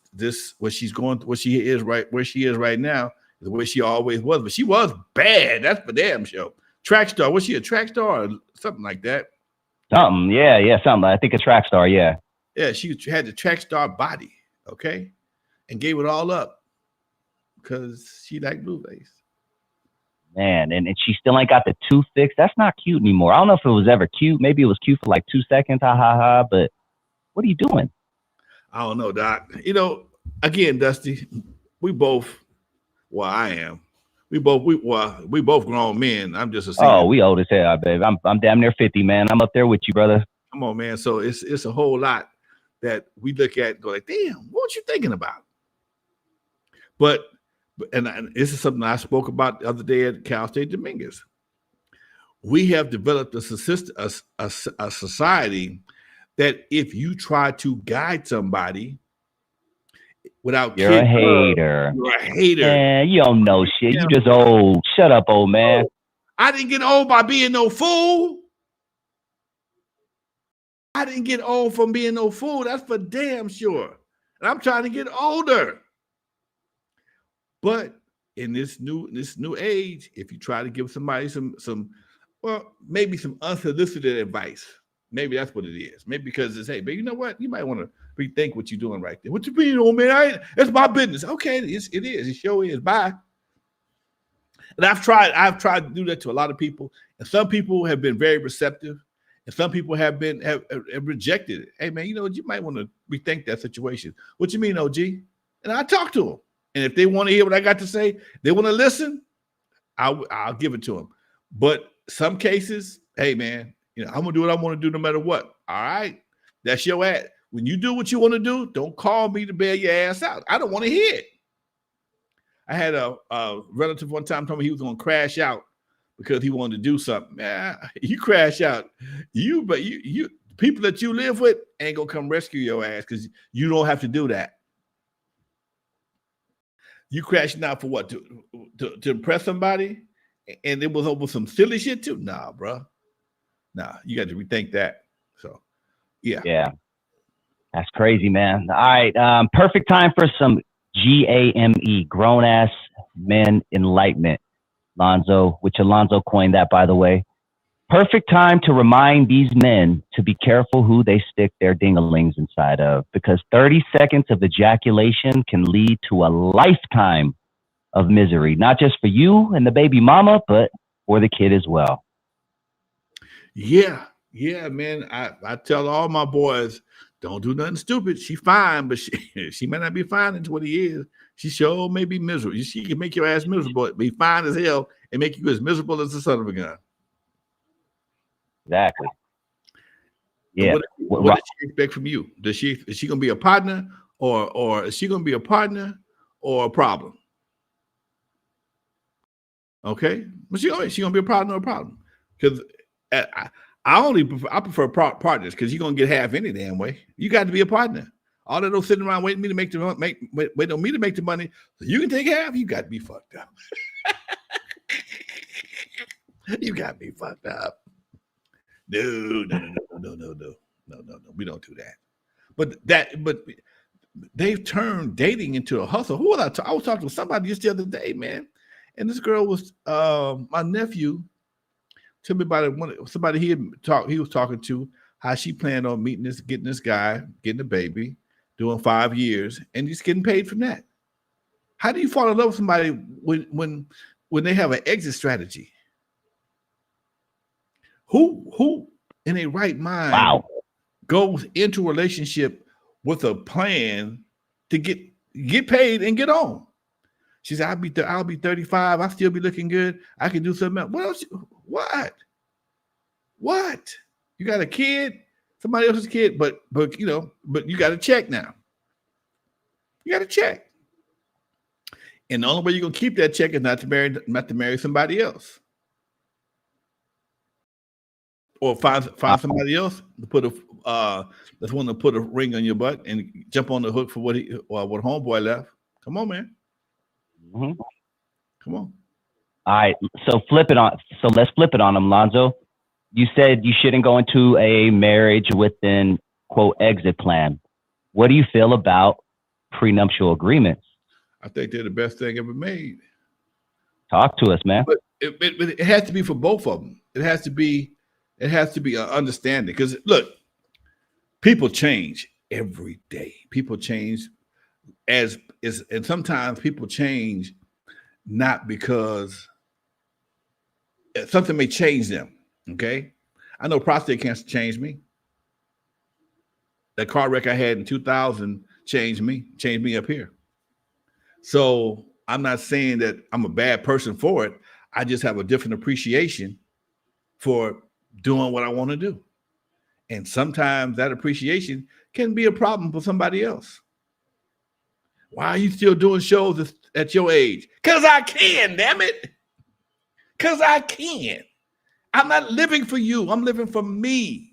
what she is right now, the way she always was, but she was bad. That's for damn sure. Track star. Was she a track star or something like that? Something, yeah, something. I think a track star, yeah. Yeah, she had the track star body, okay, and gave it all up. because she liked Blueface. Man, and she still ain't got the tooth fixed. That's not cute anymore. I don't know if it was ever cute. Maybe it was cute for like 2 seconds. Ha ha ha. But what are you doing? I don't know, Doc. You know, again, Dusty, we both. Well, I am. We both grown men. I'm just a senior. Oh, we old as hell, babe. I'm damn near 50, man. I'm up there with you, brother. Come on, man. So it's a whole lot that we look at and go like, damn, what you thinking about? But this is something I spoke about the other day at Cal State Dominguez. We have developed a society that if you try to guide somebody without you're a hater. You're a hater. Man, you don't know shit. You just old. Shut up, old man. I didn't get old by being no fool. I didn't get old from being no fool. That's for damn sure. And I'm trying to get older. But in this new age, if you try to give somebody some maybe some unsolicited advice, maybe that's what it is. Maybe because it's, hey, but you know what? You might want to rethink what you're doing right there. What you mean, old man? It's my business. Okay, it is. It sure is. Bye. And I've tried to do that to a lot of people, and some people have been very receptive, and some people have rejected it. Hey, man, you know what? You might want to rethink that situation. What you mean, OG? And I talk to them. And if they want to hear what I got to say, they want to listen, I'll give it to them. But some cases, hey, man, you know, I'm going to do what I want to do no matter what. All right? That's your ass. When you do what you want to do, don't call me to bail your ass out. I don't want to hear it. I had a relative one time told me he was going to crash out because he wanted to do something. Man, you crash out. But you people that you live with ain't going to come rescue your ass because you don't have to do that. You crashing out for what? To impress somebody? And it was over some silly shit too? Nah, bro. Nah, you got to rethink that. So, yeah. Yeah. That's crazy, man. All right. Perfect time for some GAME, grown-ass men enlightenment. Lonzo, which Alonzo coined that, by the way. Perfect time to remind these men to be careful who they stick their dingalings inside of, because 30 seconds of ejaculation can lead to a lifetime of misery, not just for you and the baby mama, but for the kid as well. Yeah, man. I tell all my boys, don't do nothing stupid. She fine, but she might not be fine in 20 years. She sure may be miserable. She can make your ass miserable, be fine as hell, and make you as miserable as the son of a gun. Exactly. Yeah. What does she expect from you? Is she going to be a partner, or is she going to be a partner or a problem? Okay, but she going to be a partner or a problem? Because I prefer partners, because you're going to get half any damn way. You got to be a partner. All that sitting around waiting on me to make the money so you can take half. You got me fucked up. You got me fucked up. No. We don't do that. But they've turned dating into a hustle. Who was I was talking to somebody just the other day, man, and this girl was my nephew. Told me about it. Somebody he was talking to, how she planned on getting this guy, getting a baby, doing 5 years, and he's getting paid from that. How do you fall in love with somebody when they have an exit strategy? Who in a right mind goes into a relationship with a plan to get paid and get on? She said, I'll be 35. I'll still be looking good. I can do something else. What else? What? You got a kid, somebody else's kid, but you got to check now. You got to check. And the only way you're gonna keep that check is not to marry somebody else. Or find somebody else to put that's one to put a ring on your butt and jump on the hook for what homeboy left. Come on, man. Mm-hmm. Come on. All right. So let's flip it on them, Lonzo. You said you shouldn't go into a marriage with an quote exit plan. What do you feel about prenuptial agreements? I think they're the best thing ever made. Talk to us, man. But it has to be for both of them. It has to be an understanding, because look, people change every day. People change and sometimes people change not because something may change them. Okay, I know prostate cancer changed me. That car wreck I had in 2000 changed me up here. So I'm not saying that I'm a bad person for it. I just have a different appreciation for doing what I want to do. And sometimes that appreciation can be a problem for somebody else. Why are you still doing shows at your age? Because I can, damn it. Because I can. I'm not living for you. I'm living for me.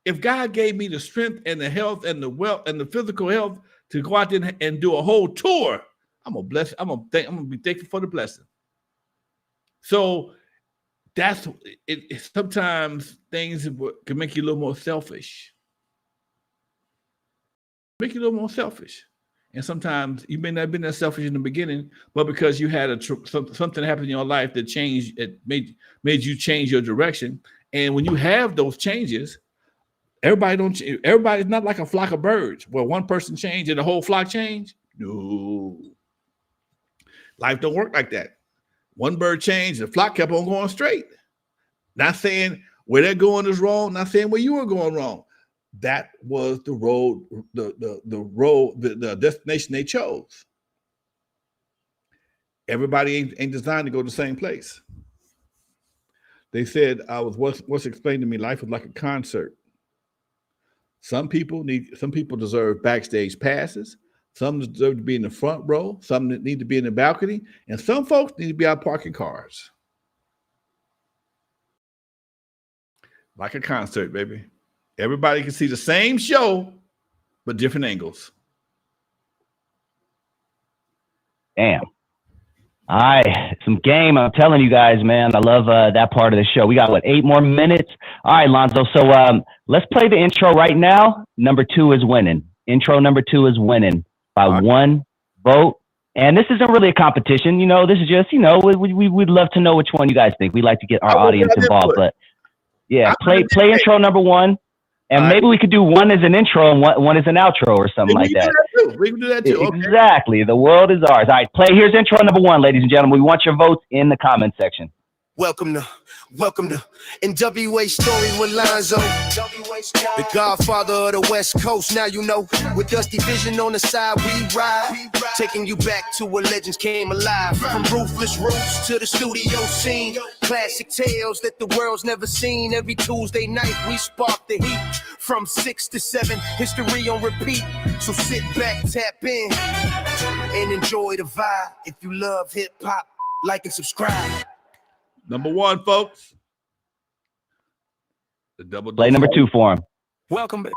If God gave me the strength and the health and the wealth and the physical health to go out there and do a whole tour, I'm gonna be thankful for the blessing. So that's it. Sometimes things can make you a little more selfish. Make you a little more selfish. And sometimes you may not have been that selfish in the beginning, but because you had something happen in your life that changed, it made you change your direction. And when you have those changes, everybody's not like a flock of birds where one person changed and the whole flock changed. No. Life don't work like that. One bird changed, the flock kept on going straight. Not saying where they're going is wrong, not saying where you were going wrong. That was the road, the destination they chose. Everybody ain't designed to go to the same place. They said, what's explained to me, life was like a concert. Some people deserve backstage passes. Some deserve to be in the front row. Some need to be in the balcony. And some folks need to be out parking cars. Like a concert, baby. Everybody can see the same show, but different angles. Damn. All right, some game. I'm telling you guys, man, I love that part of the show. We got, 8 more minutes? All right, Lonzo. So let's play the intro right now. Number 2 is winning. Intro number 2 is winning by 1 vote. And this isn't really a competition. This is just, we'd love to know which one you guys think. We like to get our audience involved. But, yeah, play intro number 1. And maybe we could do one as an intro and one as an outro or something like that. We can do that too. Exactly. The world is ours. All right, here's intro number 1, ladies and gentlemen. We want your votes in the comment section. Welcome to N.W.A. story with Lonzo, the godfather of the West Coast. Now you know, with Dusty Vision on the side, we ride, taking you back to where legends came alive. From ruthless roots to the studio scene, classic tales that the world's never seen. Every Tuesday night we spark the heat. From 6 to 7, history on repeat. So sit back, tap in, and enjoy the vibe. If you love hip hop, like and subscribe. Number 1, folks. The double. Play number 2 for him. Welcome back.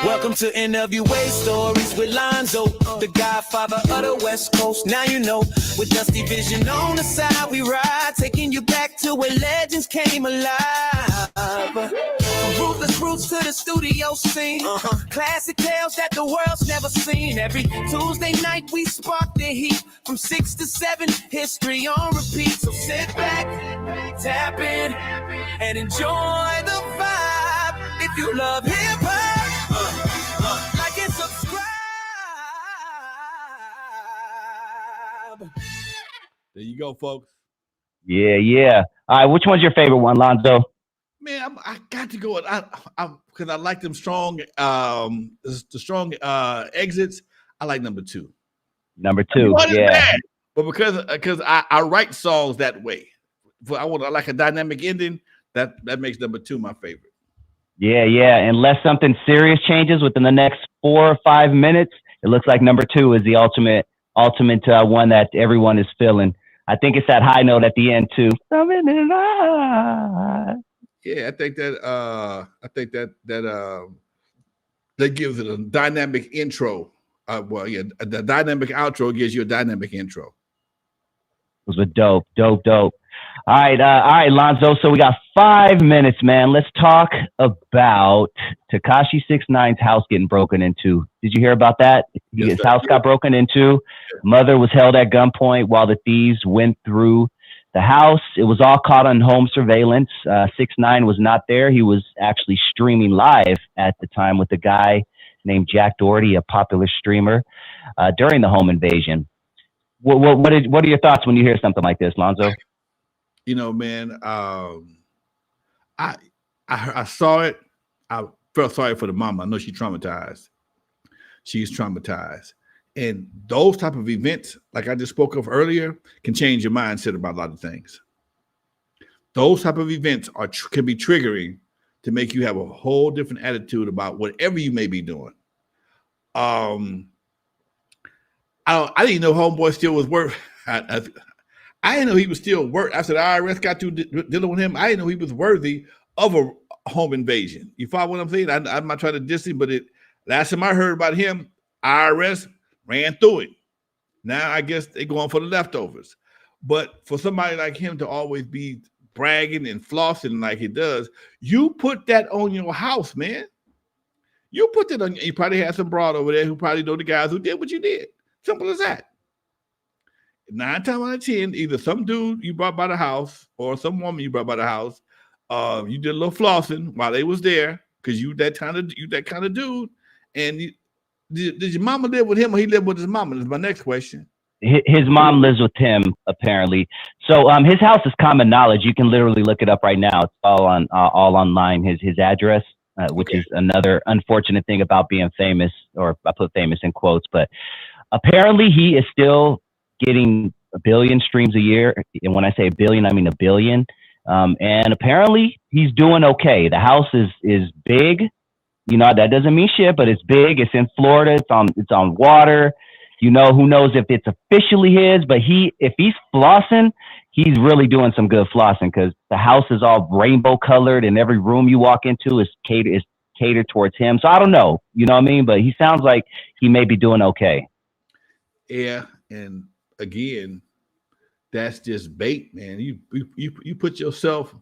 Welcome to N.W.A. Stories with Lonzo, the godfather of the West Coast. Now you know, with Dusty Vision on the side, we ride, taking you back to where legends came alive. From ruthless roots to the studio scene, classic tales that the world's never seen. Every Tuesday night we spark the heat. From 6 to 7, history on repeat. So sit back, tap in, and enjoy the vibe. If you love hip hop, like and subscribe. There you go, folks. Yeah. All right, which one's your favorite one, Lonzo? Man, I got to go. Because I like them strong. The strong exits. I like number 2. Number 2, yeah. But because I write songs that way. I like a dynamic ending. That makes number 2 my favorite. Yeah. Unless something serious changes within the next 4 or 5 minutes, it looks like number 2 is the ultimate one that everyone is feeling. I think it's that high note at the end too. Yeah, I think that gives it a dynamic intro. The dynamic outro gives you a dynamic intro. It was a dope. All right, Lonzo. So we got 5 minutes, man. Let's talk about Tekashi 6ix9ine's house getting broken into. Did you hear about that? Yes, his house got broken into. Mother was held at gunpoint while the thieves went through the house. It was all caught on home surveillance. 6ix9ine was not there. He was actually streaming live at the time with a guy named Jack Doherty, a popular streamer, during the home invasion. What are your thoughts when you hear something like this, Lonzo? You know, man, I saw it. I felt sorry for the mama. I know she's traumatized. She's traumatized. And those type of events, like I just spoke of earlier, can change your mindset about a lot of things. Those type of events can be triggering to make you have a whole different attitude about whatever you may be doing. I didn't know homeboy still was worth. I didn't know he was still worth. After the IRS got through dealing with him, I didn't know he was worthy of a home invasion. You follow what I'm saying? I'm not trying to diss him, but last time I heard about him, IRS ran through it. Now I guess they're going for the leftovers. But for somebody like him to always be bragging and flossing like he does, you put that on your house, man. You put that on. You probably had some broad over there who probably know the guys who did what you did. Simple as that. 9 times out of 10, either some dude you brought by the house or some woman you brought by the house. You did a little flossing while they was there because you that kind of dude. And did your mama live with him or he lived with his mama? That's my next question. His mom lives with him, apparently. So his house is common knowledge. You can literally look it up right now. It's all online. His address, which is another unfortunate thing about being famous, or I put famous in quotes. But apparently, he is still getting 1 billion streams a year. And when I say 1 billion, I mean 1 billion. And apparently, he's doing okay. The house is big. You know, that doesn't mean shit, but it's big. It's in Florida. It's on water. You know, who knows if it's officially his, but if he's flossing, he's really doing some good flossing because the house is all rainbow colored and every room you walk into is catered towards him. So I don't know, you know what I mean? But he sounds like he may be doing okay. Yeah, and again, that's just bait, man. You put yourself,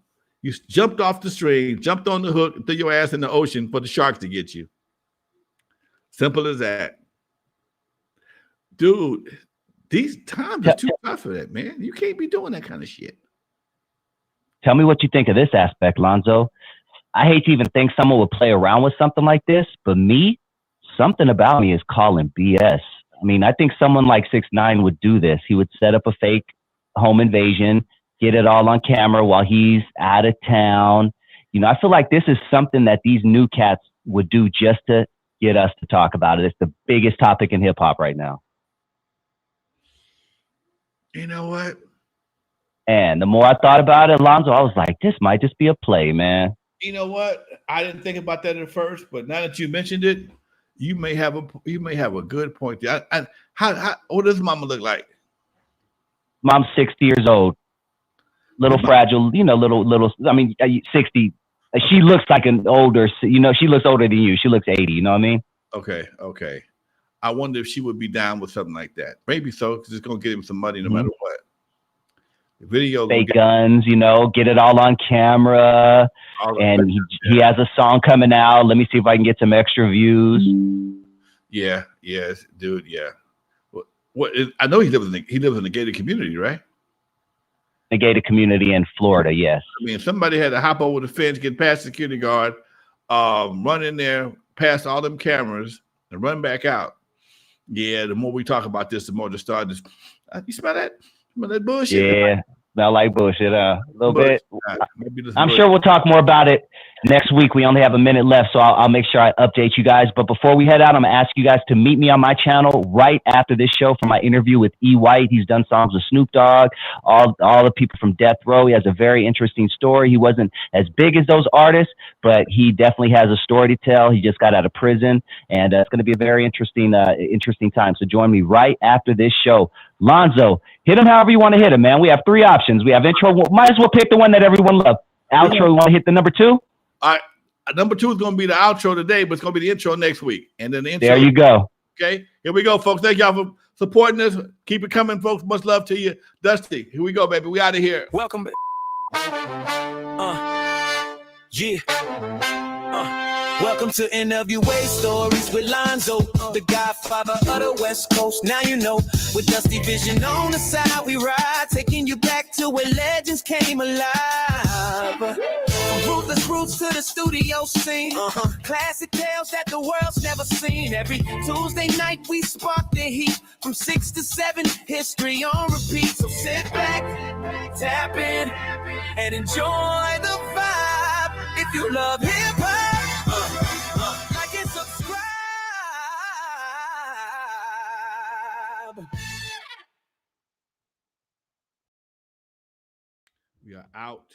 you jumped off the string, jumped on the hook, and threw your ass in the ocean for the sharks to get you. Simple as that. Dude, these times are too tough for that, man. You can't be doing that kind of shit. Tell me what you think of this aspect, Lonzo. I hate to even think someone would play around with something like this, but something about me is calling BS. I mean, I think someone like 6ix9ine would do this. He would set up a fake home invasion, get it all on camera while he's out of town. You know, I feel like this is something that these new cats would do just to get us to talk about it. It's the biggest topic in hip hop right now. You know what? And the more I thought about it, Lonzo, I was like, this might just be a play, man. You know what? I didn't think about that at first, but now that you mentioned it, you may have a good point there. How what does mama look like? Mom's 60 years old, little fragile, you know, little. I mean, 60. She looks like an older, you know, she looks older than you. She looks 80. You know what I mean? Okay. I wonder if she would be down with something like that. Maybe so, because it's gonna get him some money no matter what. The video, fake guns, you know, get it all on camera, and he has a song coming out. Let me see if I can get some extra views. Yeah, dude, yeah. What I know he lives in the gated community, right? The gated community in Florida, yes. I mean, somebody had to hop over the fence, get past the security guard, run in there, past all them cameras, and run back out. Yeah, the more we talk about this, the more the start is. You smell that? Smell that bullshit? Yeah, smell like bullshit. A little bullshit. bit. I'm sure we'll talk more about it next week. We only have a minute left, so I'll make sure I update you guys. But before we head out, I'm gonna ask you guys to meet me on my channel right after this show for my interview with E. White. He's done songs with Snoop Dogg, all the people from Death Row. He has a very interesting story. He wasn't as big as those artists, but he definitely has a story to tell. He just got out of prison, and it's gonna be a very interesting time. So join me right after this show. Lonzo, hit him however you want to hit him, man. We have 3 options. We have intro. Might as well pick the one that everyone loves. Outro, you want to hit the number 2? All right. Number 2 is going to be the outro today, but it's going to be the intro next week. And then the intro. There you go. Okay. Here we go, folks. Thank y'all for supporting us. Keep it coming, folks. Much love to you. Dusty, here we go, baby. We out of here. Welcome back. Yeah. Welcome to NWA Stories with Lonzo, the godfather of the West Coast. Now you know, with Dusty Vision on the side, we ride, taking you back to where legends came alive. From ruthless roots to the studio scene, classic tales that the world's never seen. Every Tuesday night we spark the heat, from 6 to 7, history on repeat. So sit back, tap in, and enjoy the vibe. If you love hip hop, like and subscribe. We are out.